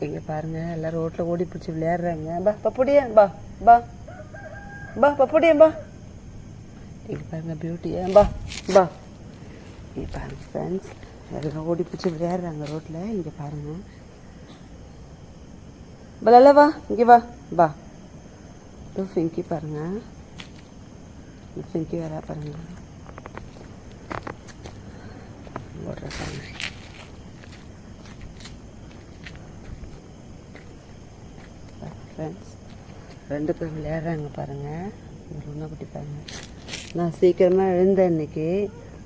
இங்கே பாருங்கள் எல்லாம் ரோட்டில் ஓடி பிடிச்சி விளையாடுறாங்க. பா பப்புடியா பா பா பா பப்புடியா பா. இங்கே பாருங்கள் பியூட்டியா பா பா. இங்கே பாருங்கள் ஃப்ரெண்ட்ஸ் எல்லாம் ஓடி பிடிச்சி விளையாடுறாங்க ரோட்டில். இங்கே பாருங்கள் பலல வா இங்கே வா பா. ஃபிங்கி பாருங்கள் ஃபிங்கி வரா பாருங்கள் ஓடுற பாருங்கள். ஃப்ரெண்ட்ஸ் 2 பேர் விளையாடுறாங்க பாருங்கள். இந்த லூனா குட்டி பாருங்கள். நான் சீக்கிரமாக எழுந்தேன் இன்றைக்கி.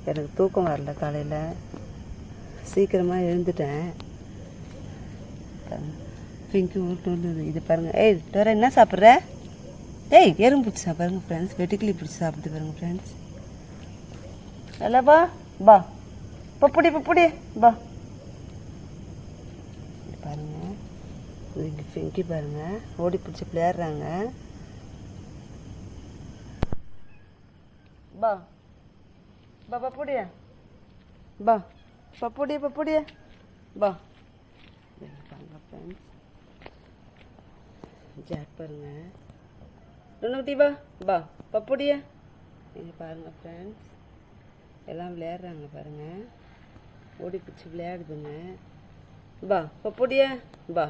எனக்கு தூக்கம் வரல காலையில். சீக்கிரமாக எழுந்துட்டேன். பிங்க்கு ஊருக்கு வந்து இது பாருங்கள். ஏய் டோரா என்ன சாப்பிட்ற? ஏய் எறும்பு பிடிச்சி பாருங்க ஃப்ரெண்ட்ஸ். வெட்டுக்கிளி பிடிச்சி சாப்பிட்டு பாருங்கள் ஃப்ரெண்ட்ஸ். நல்லா பா பா பப்புடி பப்புடி பா. பாருங்கள் இங்கே ஃபிங்கி பாருங்கள் ஓடி பிடிச்சி விளையாடுறாங்க. பா பா பப்புடியா பா பப்புடியா பப்புடியா பா. பாருங்க ஃப்ரெண்ட்ஸ் ஜாக் பாருங்கள். நுண்ணுக்குட்டி பா பா பப்புடியா. இங்கே பாருங்கள் ஃப்ரெண்ட்ஸ் எல்லாம் விளையாடுறாங்க பாருங்கள். ஓடி பிடிச்சி விளையாடுதுங்க. பா பப்புடியா பா.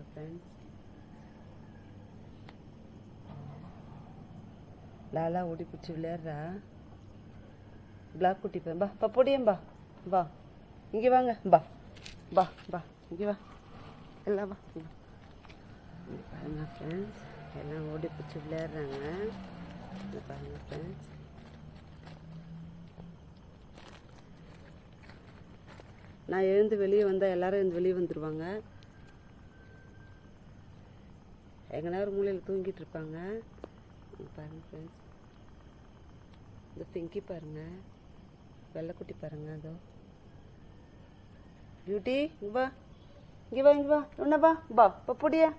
ஃப்ரெண்ட்ஸ் லாலா ஓடி பிடிச்சி விளையாடுறா. பிளாக் குட்டி பா பப்புடியும் பா பா. இங்கே வாங்க பா பா பா இங்கே வா எல்லாம் வா. பாருங்க ஃப்ரெண்ட்ஸ் எல்லாம் ஓடி பிடிச்சி விளையாடுறாங்க. பாருங்க ஃப்ரெண்ட்ஸ் நான் எழுந்து வெளியே வந்தால் எல்லோரும் எழுந்து வெளியே வந்துடுவாங்க. எங்கன்னா ஒரு மூலையில் தூங்கிட்டு இருப்பாங்க. பாருங்கள் ஃப்ரெண்ட்ஸ் இந்த பிங்கி பாருங்கள். வெள்ளைக்குட்டி பாருங்கள். அதோ பியூட்டி இங்கே வா இங்கே வா இங்கே வா. ஒன்றா வா பா பப்புடியா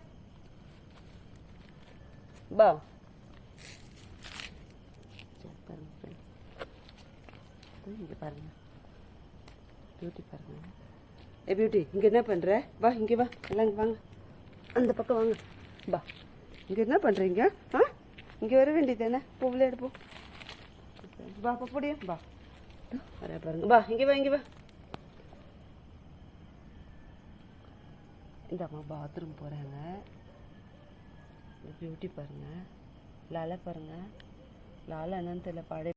பா. பாருங்கள் ஃப்ரெண்ட்ஸ் இங்கே பாருங்கள் பியூட்டி பாருங்கள். ஏ பியூட்டி இங்கே என்ன பண்ணுற? வா இங்கே வா எல்லாம் இங்கே வாங்க. அந்த பக்கம் வாங்க பா. இங்கே என்ன பண்ணுறீங்க? ஆ இங்கே வர வேண்டியது தானே. பூ விளையாடு போ. பா பப்புடியா பா. வர பாருங்க பா இங்கே வா இங்கே வா. இந்த அம்மா பாத்ரூம் போகிறாங்க. பியூட்டி பாருங்கள். லாலா பாருங்கள். லாலா என்னன்னு தெரியல பாடு.